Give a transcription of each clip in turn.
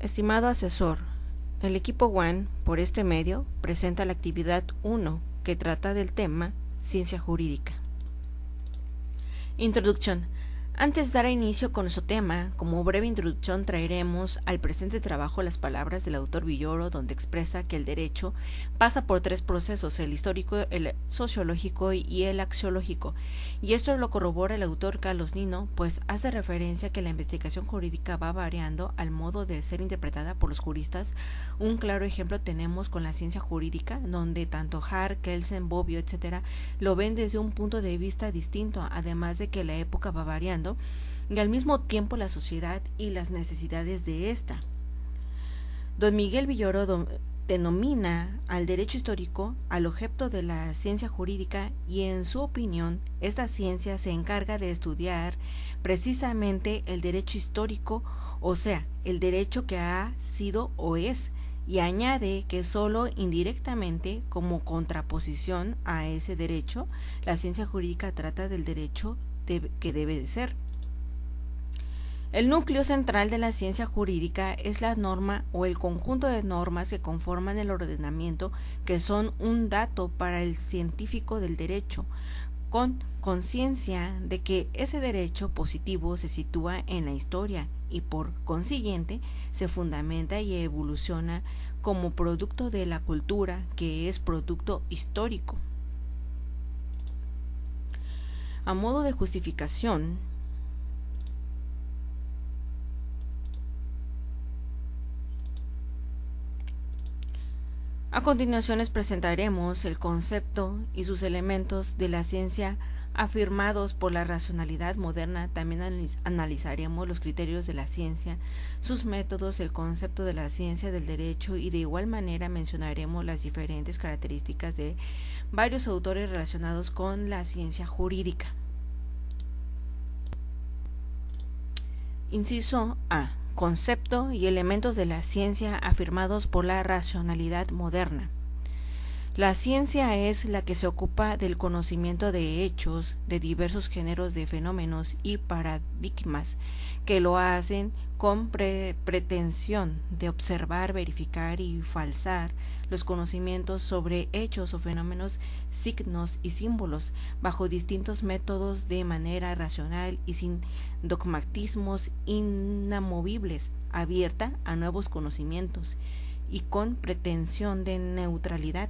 Estimado asesor, el equipo One, por este medio, presenta la actividad 1, que trata del tema Ciencia Jurídica. Introducción. Antes de dar inicio con nuestro tema, como breve introducción traeremos al presente trabajo las palabras del autor Villoro, donde expresa que el derecho pasa por tres procesos, el histórico, el sociológico y el axiológico, y esto lo corrobora el autor Carlos Nino, pues hace referencia a que la investigación jurídica va variando al modo de ser interpretada por los juristas. Un claro ejemplo tenemos con la ciencia jurídica, donde tanto Hart, Kelsen, Bobbio, etc. lo ven desde un punto de vista distinto, además de que la época va variando y al mismo tiempo la sociedad y las necesidades de ésta. Don Miguel Villoro denomina al derecho histórico al objeto de la ciencia jurídica y en su opinión esta ciencia se encarga de estudiar precisamente el derecho histórico, o sea, el derecho que ha sido o es, y añade que sólo indirectamente, como contraposición a ese derecho, la ciencia jurídica trata del derecho que debe de ser. El núcleo central de la ciencia jurídica es la norma o el conjunto de normas que conforman el ordenamiento, que son un dato para el científico del derecho, con conciencia de que ese derecho positivo se sitúa en la historia y por consiguiente se fundamenta y evoluciona como producto de la cultura, que es producto histórico. A modo de justificación, a continuación les presentaremos el concepto y sus elementos de la ciencia afirmados por la racionalidad moderna. También analizaremos los criterios de la ciencia, sus métodos, el concepto de la ciencia del derecho y de igual manera mencionaremos las diferentes características de varios autores relacionados con la ciencia jurídica. Inciso A. Concepto y elementos de la ciencia afirmados por la racionalidad moderna. La ciencia es la que se ocupa del conocimiento de hechos, de diversos géneros de fenómenos y paradigmas, que lo hacen con pretensión de observar, verificar y falsar los conocimientos sobre hechos o fenómenos, signos y símbolos, bajo distintos métodos de manera racional y sin dogmatismos inamovibles, abierta a nuevos conocimientos y con pretensión de neutralidad.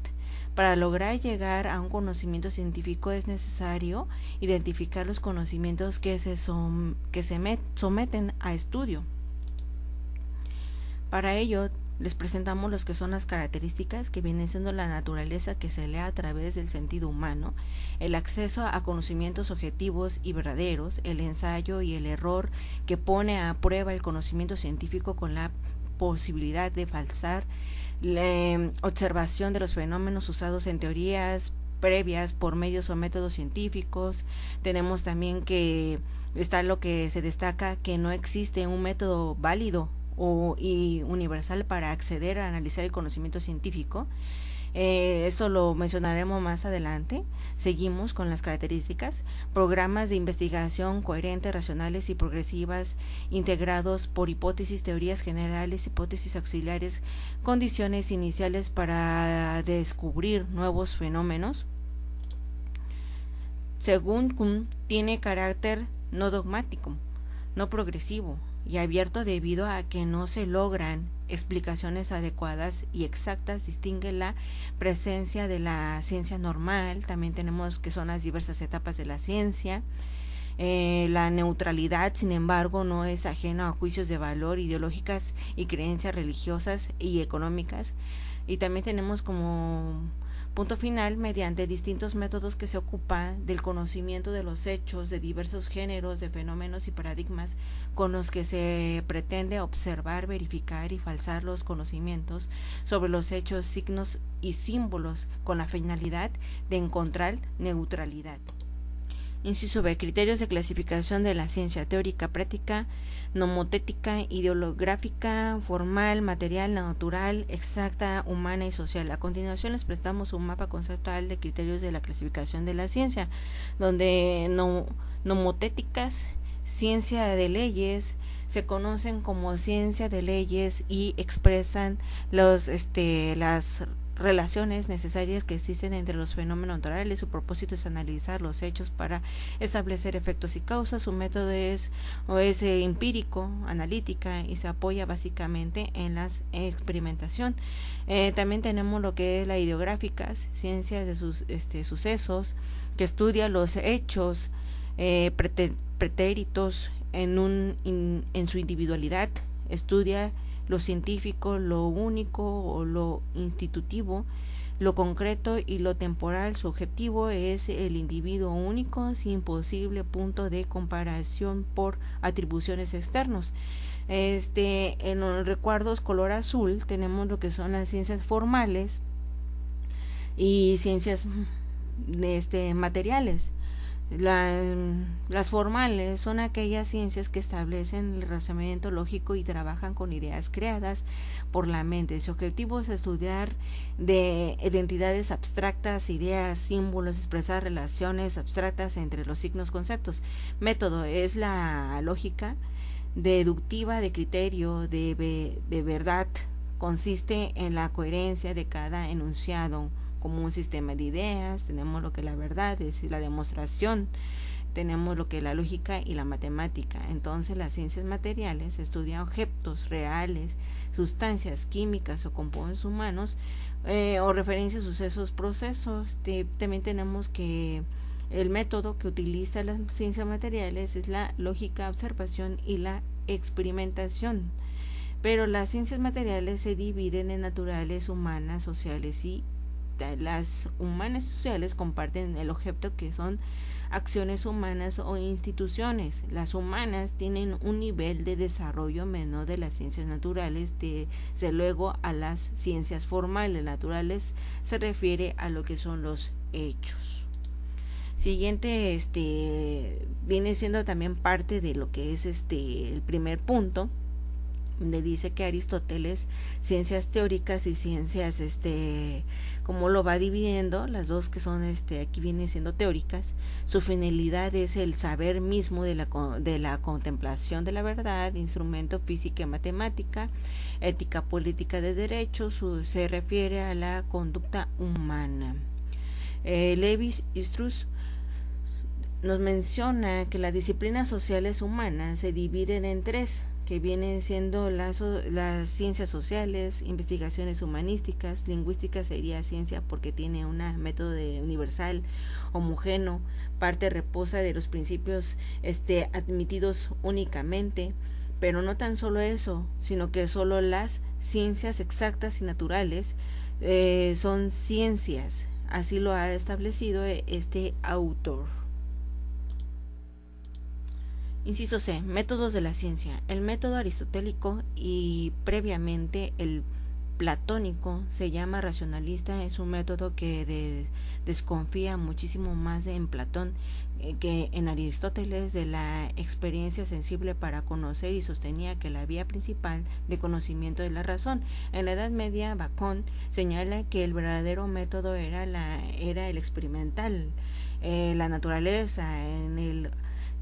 Para lograr llegar a un conocimiento científico es necesario identificar los conocimientos que se someten a estudio. Para ello, les presentamos los que son las características que vienen siendo la naturaleza que se lee a través del sentido humano, el acceso a conocimientos objetivos y verdaderos, el ensayo y el error que pone a prueba el conocimiento científico con la posibilidad de falsar, la observación de los fenómenos usados en teorías previas por medios o métodos científicos. Tenemos también que está lo que se destaca, que no existe un método válido y universal para acceder a analizar el conocimiento científico. Esto lo mencionaremos más adelante. Seguimos con las características: programas de investigación coherentes, racionales y progresivas, integrados por hipótesis, teorías generales, hipótesis auxiliares, condiciones iniciales para descubrir nuevos fenómenos. Según Kuhn, tiene carácter no dogmático, no progresivo y abierto debido a que no se logran explicaciones adecuadas y exactas. Distingue la presencia de la ciencia normal. También tenemos que son las diversas etapas de la ciencia. La neutralidad, sin embargo, no es ajena a juicios de valor, ideológicas y creencias religiosas y económicas. Y también tenemos como punto final, mediante distintos métodos que se ocupan del conocimiento de los hechos, de diversos géneros de fenómenos y paradigmas con los que se pretende observar, verificar y falsar los conocimientos sobre los hechos, signos y símbolos con la finalidad de encontrar neutralidad. Inciso B. Criterios de clasificación de la ciencia: teórica, práctica, nomotética, ideográfica, formal, material, natural, exacta, humana y social. A continuación les prestamos un mapa conceptual de criterios de la clasificación de la ciencia, donde nomotéticas ciencia de leyes, se conocen como ciencia de leyes y expresan las relaciones necesarias que existen entre los fenómenos naturales. Su propósito es analizar los hechos para establecer efectos y causas. Su método es empírico, analítica, y se apoya básicamente en la experimentación. También tenemos lo que es la ideográfica, ciencia de sus sucesos, que estudia los hechos pretéritos en su individualidad, estudia lo científico, lo único o lo institutivo, lo concreto y lo temporal. Su objetivo es el individuo único sin posible punto de comparación por atribuciones externos. En los recuadros color azul tenemos lo que son las ciencias formales y ciencias materiales. Las formales son aquellas ciencias que establecen el razonamiento lógico y trabajan con ideas creadas por la mente. Su objetivo es estudiar de identidades abstractas, ideas, símbolos, expresar relaciones abstractas entre los signos, conceptos. Método es la lógica deductiva de criterio de verdad. Consiste en la coherencia de cada enunciado como un sistema de ideas. Tenemos lo que la verdad es la demostración, tenemos lo que la lógica y la matemática. Entonces las ciencias materiales estudian objetos reales, sustancias químicas o compuestos humanos, o referencias, sucesos, procesos. También tenemos que el método que utiliza las ciencias materiales es la lógica, observación y la experimentación. Pero las ciencias materiales se dividen en naturales, humanas, sociales y las humanas y sociales comparten el objeto que son acciones humanas o instituciones. Las humanas tienen un nivel de desarrollo menor de las ciencias naturales, desde luego a las ciencias formales. Naturales se refiere a lo que son los hechos. Siguiente viene siendo también parte de lo que es el primer punto, donde dice que Aristóteles, ciencias teóricas y ciencias, como lo va dividiendo, las dos que son, aquí vienen siendo teóricas, su finalidad es el saber mismo de la contemplación de la verdad, instrumento, física y matemática, ética, política de derecho, se refiere a la conducta humana. Levi-Strauss nos menciona que las disciplinas sociales humanas se dividen en tres, que vienen siendo las ciencias sociales, investigaciones humanísticas. Lingüística sería ciencia porque tiene un método universal, homogéneo, parte reposa de los principios admitidos únicamente, pero no tan solo eso, sino que solo las ciencias exactas y naturales son ciencias. Así lo ha establecido este autor. Inciso C. Métodos de la ciencia. El método aristotélico y previamente el platónico se llama racionalista. Es un método que desconfía muchísimo más en Platón que en Aristóteles de la experiencia sensible para conocer, y sostenía que la vía principal de conocimiento es la razón. En la Edad Media, Bacon señala que el verdadero método era el experimental. La naturaleza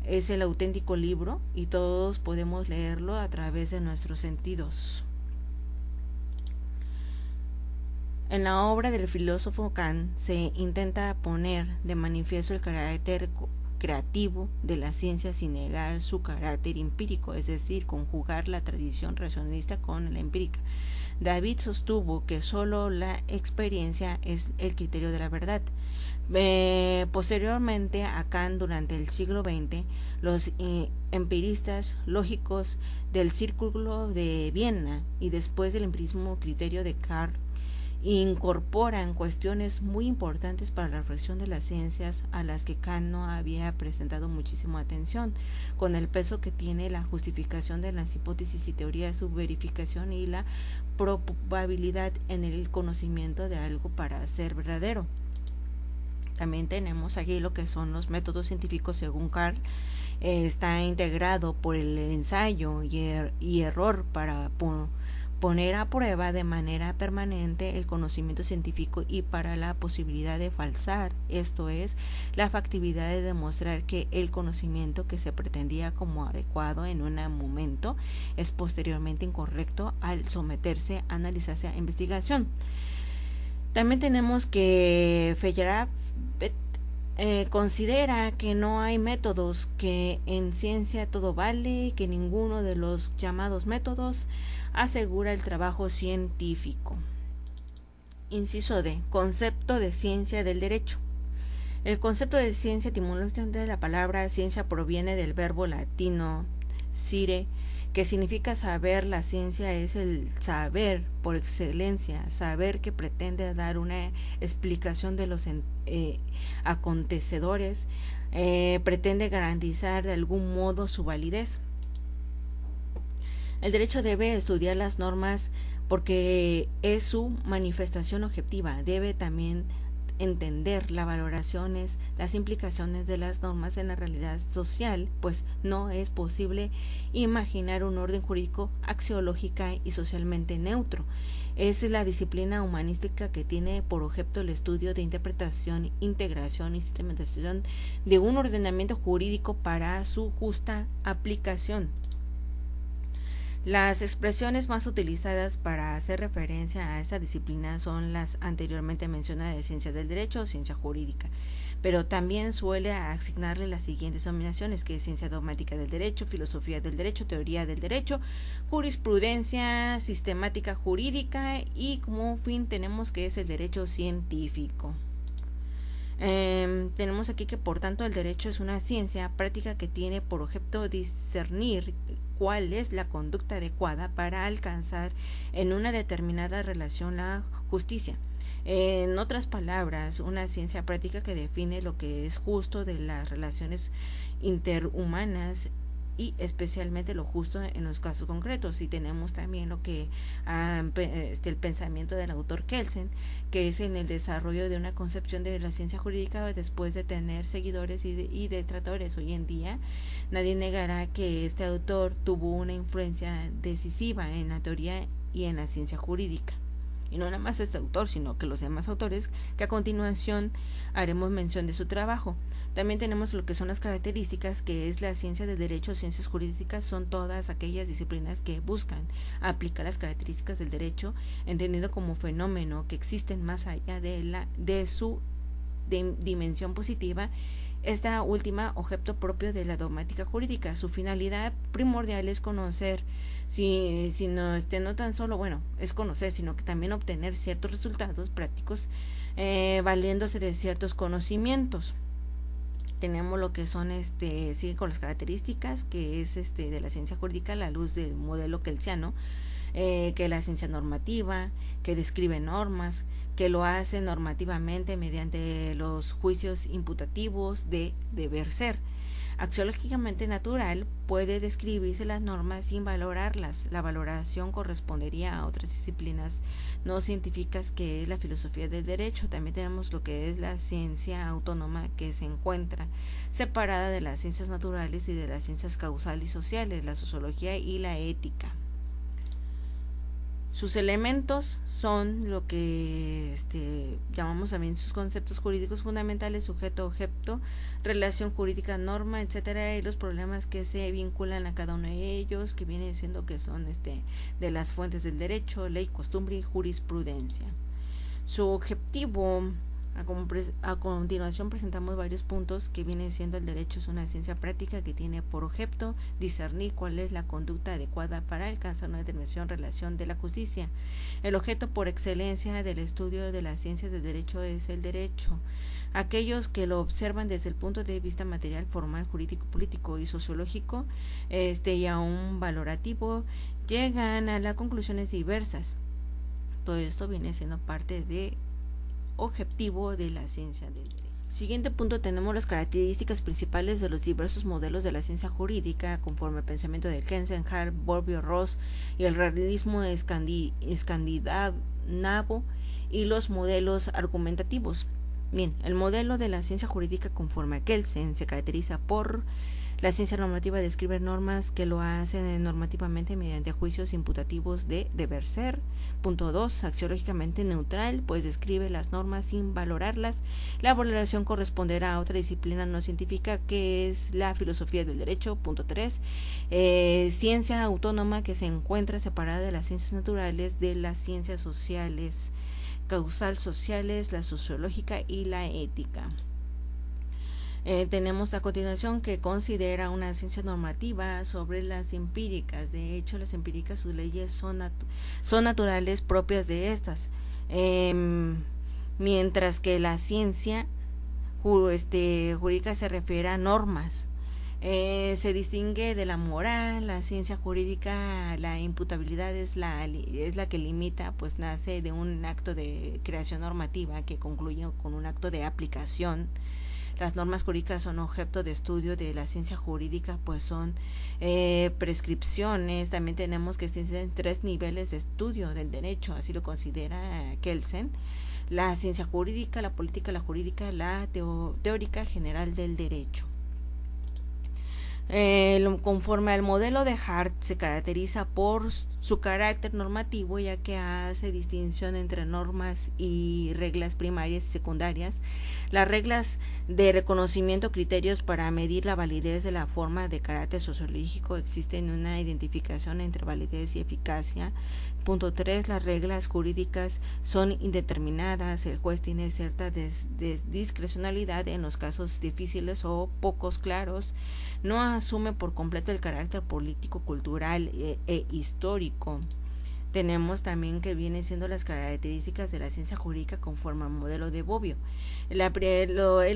es el auténtico libro y todos podemos leerlo a través de nuestros sentidos. En la obra del filósofo Kant se intenta poner de manifiesto el carácter creativo de la ciencia sin negar su carácter empírico, es decir, conjugar la tradición racionalista con la empírica. David sostuvo que sólo la experiencia es el criterio de la verdad. Posteriormente a Kant, durante el siglo XX, los empiristas lógicos del Círculo de Viena y después del empirismo criterio de Karl incorporan cuestiones muy importantes para la reflexión de las ciencias a las que Kant no había prestado muchísima atención, con el peso que tiene la justificación de las hipótesis y teorías, su verificación y la probabilidad en el conocimiento de algo para ser verdadero. También tenemos aquí lo que son los métodos científicos según Karl. Está integrado por el ensayo y error para poner a prueba de manera permanente el conocimiento científico y para la posibilidad de falsar, esto es, la factibilidad de demostrar que el conocimiento que se pretendía como adecuado en un momento es posteriormente incorrecto al someterse a analizarse a investigación. También tenemos que Feyerabend considera que no hay métodos, que en ciencia todo vale, que ninguno de los llamados métodos asegura el trabajo científico. Inciso D. Concepto de ciencia del derecho. El concepto de ciencia etimológicamente de la palabra ciencia proviene del verbo latino scire, que significa saber. La ciencia es el saber por excelencia, saber que pretende dar una explicación de los acontecedores, pretende garantizar de algún modo su validez. El derecho debe estudiar las normas porque es su manifestación objetiva, debe también entender las valoraciones, las implicaciones de las normas en la realidad social, pues no es posible imaginar un orden jurídico axiológica y socialmente neutro. Es la disciplina humanística que tiene por objeto el estudio de interpretación, integración y sistematización de un ordenamiento jurídico para su justa aplicación. Las expresiones más utilizadas para hacer referencia a esta disciplina son las anteriormente mencionadas de ciencia del derecho o ciencia jurídica, pero también suele asignarle las siguientes denominaciones, que es ciencia dogmática del derecho, filosofía del derecho, teoría del derecho, jurisprudencia, sistemática jurídica y como fin tenemos que es el derecho científico. Tenemos aquí que por tanto el derecho es una ciencia práctica que tiene por objeto discernir cuál es la conducta adecuada para alcanzar en una determinada relación la justicia. En otras palabras, una ciencia práctica que define lo que es justo de las relaciones interhumanas y especialmente lo justo en los casos concretos. Y tenemos también lo que el pensamiento del autor Kelsen, que es en el desarrollo de una concepción de la ciencia jurídica después de tener seguidores y detractores. Hoy en día nadie negará que este autor tuvo una influencia decisiva en la teoría y en la ciencia jurídica. Y no nada más este autor, sino que los demás autores que a continuación haremos mención de su trabajo. También tenemos lo que son las características, que es la ciencia del derecho o ciencias jurídicas, son todas aquellas disciplinas que buscan aplicar las características del derecho, entendido como fenómeno que existen más allá de su dimensión positiva, esta última objeto propio de la dogmática jurídica. Su finalidad primordial es conocer, no tan solo, es conocer, sino que también obtener ciertos resultados prácticos valiéndose de ciertos conocimientos. Tenemos lo que son sigue con las características, que es de la ciencia jurídica a la luz del modelo kelsiano, que es la ciencia normativa, que describe normas, que lo hace normativamente mediante los juicios imputativos de deber ser. Axiológicamente natural, puede describirse las normas sin valorarlas. La valoración correspondería a otras disciplinas no científicas, que es la filosofía del derecho. También tenemos lo que es la ciencia autónoma, que se encuentra separada de las ciencias naturales y de las ciencias causales y sociales, la sociología y la ética. Sus elementos son lo que llamamos también sus conceptos jurídicos fundamentales: sujeto, objeto, relación jurídica, norma, etcétera, y los problemas que se vinculan a cada uno de ellos, que vienen siendo que son de las fuentes del derecho, ley, costumbre y jurisprudencia. Su objetivo, a continuación presentamos varios puntos que vienen siendo: el derecho es una ciencia práctica que tiene por objeto discernir cuál es la conducta adecuada para alcanzar una determinación relación de la justicia. El objeto por excelencia del estudio de la ciencia del derecho es el derecho. Aquellos que lo observan desde el punto de vista material, formal, jurídico, político y sociológico, y aún valorativo, llegan a las conclusiones diversas. Todo esto viene siendo parte de objetivo de la ciencia del derecho. Siguiente punto, tenemos las características principales de los diversos modelos de la ciencia jurídica conforme al pensamiento de Kelsen, Hart, Borbio, Ross y el realismo escandinavo y los modelos argumentativos. Bien, el modelo de la ciencia jurídica conforme a Kelsen se caracteriza por La ciencia normativa describe normas que lo hacen normativamente mediante juicios imputativos de deber ser. Punto 2. Axiológicamente neutral, pues describe las normas sin valorarlas. La valoración corresponderá a otra disciplina no científica que es la filosofía del derecho. Punto 3. Ciencia autónoma que se encuentra separada de las ciencias naturales de las ciencias sociales, causal sociales, la sociológica y la ética. Tenemos a continuación que considera una ciencia normativa sobre las empíricas. De hecho, las empíricas, sus leyes son naturales propias de estas, mientras que la ciencia jurídica se refiere a normas. Se distingue de la moral. La ciencia jurídica, la imputabilidad es la que limita, pues nace de un acto de creación normativa que concluye con un acto de aplicación. Las normas jurídicas son objeto de estudio de la ciencia jurídica, pues son prescripciones. También tenemos que existen 3 niveles de estudio del derecho, así lo considera Kelsen: la ciencia jurídica, la política, la jurídica, la teórica general del derecho. Conforme al modelo de Hart, se caracteriza por su carácter normativo, ya que hace distinción entre normas y reglas primarias y secundarias. Las reglas de reconocimiento, criterios para medir la validez de la forma de carácter sociológico, existen una identificación entre validez y eficacia. Punto 3. Las reglas jurídicas son indeterminadas. El juez tiene cierta discrecionalidad en los casos difíciles o pocos claros. No asume por completo el carácter político, cultural e histórico. Tenemos también que vienen siendo las características de la ciencia jurídica conforme al modelo de Bobbio. Él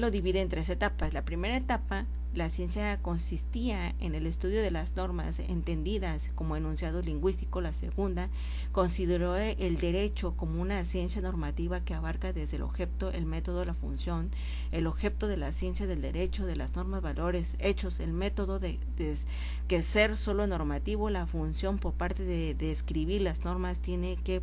lo divide en 3 etapas. La primera etapa, la ciencia consistía en el estudio de las normas entendidas como enunciado lingüístico. La segunda consideró el derecho como una ciencia normativa que abarca desde el objeto, el método, la función. El objeto de la ciencia del derecho, de las normas, valores, hechos, el método de que ser solo normativo, la función por parte de escribir las normas, tiene que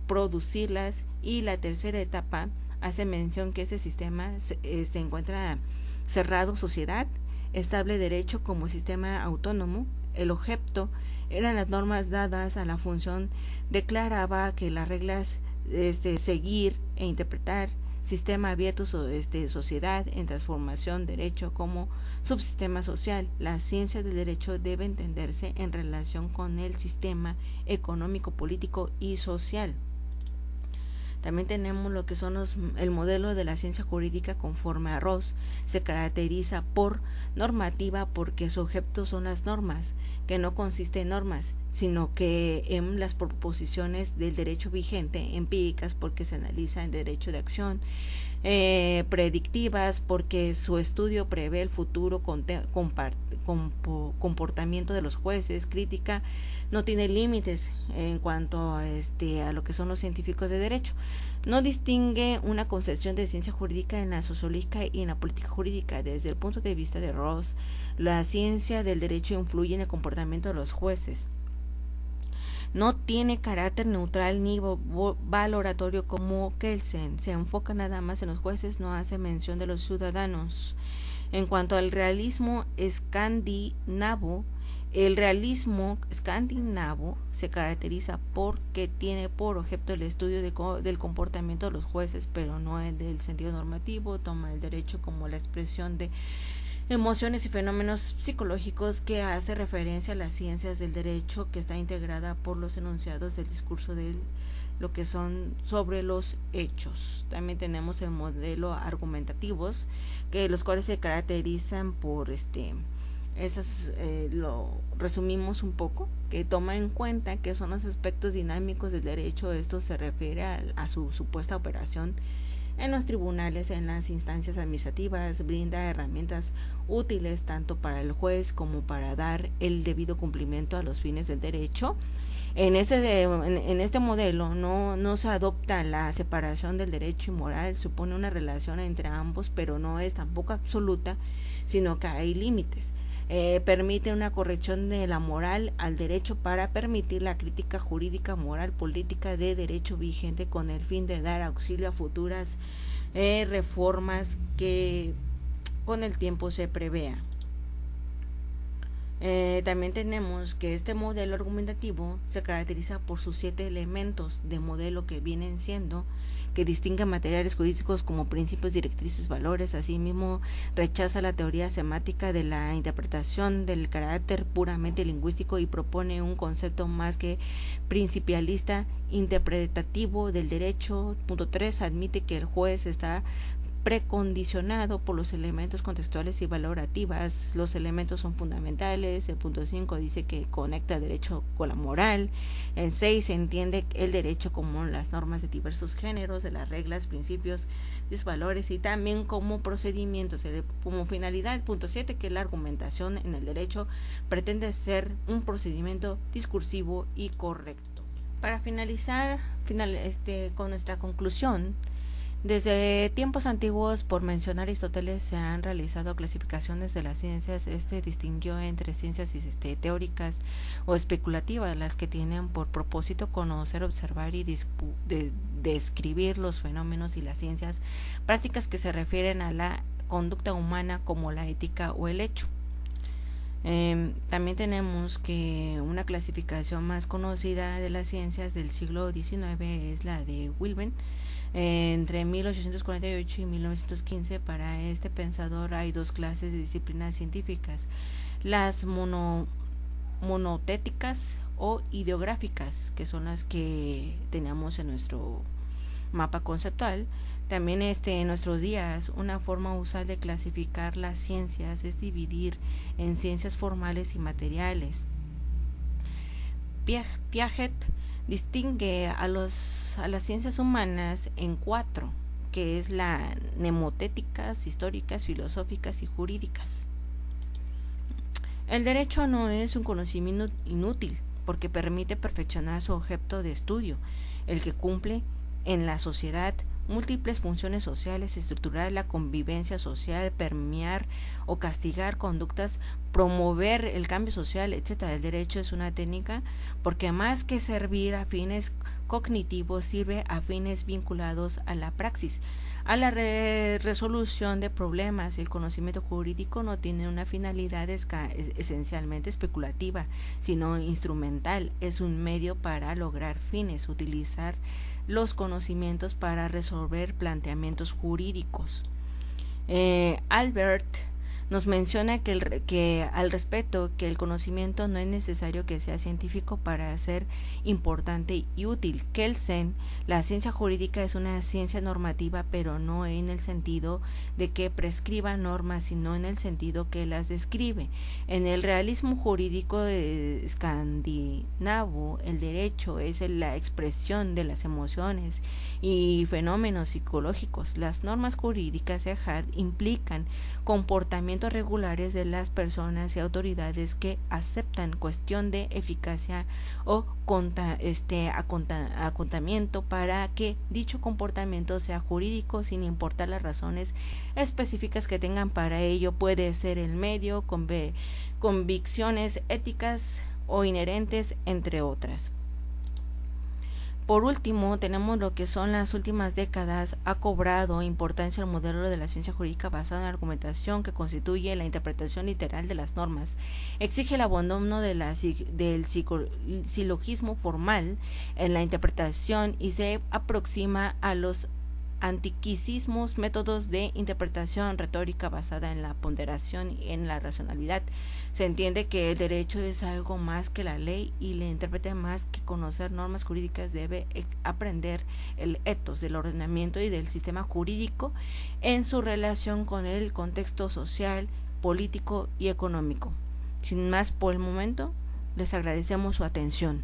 producirlas. Y la tercera etapa hace mención que este sistema se encuentra cerrado, sociedad, estable derecho como sistema autónomo. El objeto eran las normas dadas a la función, declaraba que las reglas seguir e interpretar, sistema abierto, sociedad en transformación, derecho como subsistema social. La ciencia del derecho debe entenderse en relación con el sistema económico, político y social. También tenemos lo que son el modelo de la ciencia jurídica conforme a Ross. Se caracteriza por normativa porque su objeto son las normas, que no consiste en normas, sino que en las proposiciones del derecho vigente, empíricas porque se analiza en derecho de acción, predictivas porque su estudio prevé el futuro comportamiento de los jueces, crítica no tiene límites en cuanto a lo que son los científicos de derecho. No distingue una concepción de ciencia jurídica en la sociológica y en la política jurídica. Desde el punto de vista de Ross, la ciencia del derecho influye en el comportamiento de los jueces. No tiene carácter neutral ni valoratorio como Kelsen. Se enfoca nada más en los jueces, no hace mención de los ciudadanos. En cuanto al realismo escandinavo, el realismo escandinavo se caracteriza porque tiene por objeto el estudio del comportamiento de los jueces, pero no el del sentido normativo. Toma el derecho como la expresión de emociones y fenómenos psicológicos, que hace referencia a las ciencias del derecho, que está integrada por los enunciados del discurso de lo que son sobre los hechos. También tenemos el modelo argumentativos, que los cuales se caracterizan por lo resumimos un poco, que toma en cuenta que son los aspectos dinámicos del derecho. Esto se refiere a su supuesta operación en los tribunales, en las instancias administrativas, brinda herramientas útiles tanto para el juez como para dar el debido cumplimiento a los fines del derecho. En este modelo no se adopta la separación del derecho y moral, supone una relación entre ambos, pero no es tampoco absoluta, sino que hay límites. Permite una corrección de la moral al derecho para permitir la crítica jurídica, moral, política de derecho vigente, con el fin de dar auxilio a futuras reformas que con el tiempo se prevea. También tenemos que este modelo argumentativo se caracteriza por sus 7 elementos de modelo que vienen siendo que distinguen materiales jurídicos como principios, directrices, valores. Asimismo, rechaza la teoría semántica de la interpretación del carácter puramente lingüístico y propone un concepto más que principialista interpretativo del derecho. Punto 3. Admite que el juez está precondicionado por los elementos contextuales y valorativas. Los elementos son fundamentales. El punto 5 dice que conecta el derecho con la moral. El 6 entiende el derecho como las normas de diversos géneros, de las reglas, principios, valores y también como procedimientos. Como finalidad, el punto 7, que la argumentación en el derecho pretende ser un procedimiento discursivo y correcto. Para finalizar con nuestra conclusión, desde tiempos antiguos, por mencionar Aristóteles, se han realizado clasificaciones de las ciencias. Distinguió entre ciencias teóricas o especulativas, las que tienen por propósito conocer, observar y describir los fenómenos, y las ciencias prácticas que se refieren a la conducta humana, como la ética o el hecho. También tenemos que una clasificación más conocida de las ciencias del siglo XIX es la de Wilhelm. Entre 1848 y 1915, para este pensador hay 2 clases de disciplinas científicas: las monotéticas o ideográficas, que son las que teníamos en nuestro mapa conceptual. También en nuestros días, una forma usual de clasificar las ciencias es dividir en ciencias formales y materiales. Piaget distingue a las ciencias humanas en 4, que es la mnemotéticas, históricas, filosóficas y jurídicas. El derecho no es un conocimiento inútil, porque permite perfeccionar su objeto de estudio, el que cumple en la sociedad múltiples funciones sociales, estructurar la convivencia social, premiar o castigar conductas, promover el cambio social, etc. El derecho es una técnica porque, más que servir a fines cognitivos, sirve a fines vinculados a la praxis, a la resolución de problemas. El conocimiento jurídico no tiene una finalidad esencialmente especulativa, sino instrumental. Es un medio para lograr fines, utilizar los conocimientos para resolver planteamientos jurídicos. Albert nos menciona que al respecto, que el conocimiento no es necesario que sea científico para ser importante y útil. Kelsen: la ciencia jurídica es una ciencia normativa, pero no en el sentido de que prescriba normas, sino en el sentido que las describe. En el realismo jurídico escandinavo, el derecho es la expresión de las emociones y fenómenos psicológicos. Las normas jurídicas de Hart implican comportamientos regulares de las personas y autoridades que aceptan cuestión de eficacia o acontamiento para que dicho comportamiento sea jurídico, sin importar las razones específicas que tengan para ello. Puede ser el medio, convicciones éticas o inherentes, entre otras. Por último, tenemos lo que son las últimas décadas ha cobrado importancia el modelo de la ciencia jurídica basado en la argumentación, que constituye la interpretación literal de las normas. Exige el abandono del silogismo formal en la interpretación y se aproxima a los antiquísimos métodos de interpretación retórica basada en la ponderación y en la racionalidad. Se entiende que el derecho es algo más que la ley, y el intérprete, más que conocer normas jurídicas, debe aprender el ethos del ordenamiento y del sistema jurídico en su relación con el contexto social, político y económico. Sin más por el momento, les agradecemos su atención.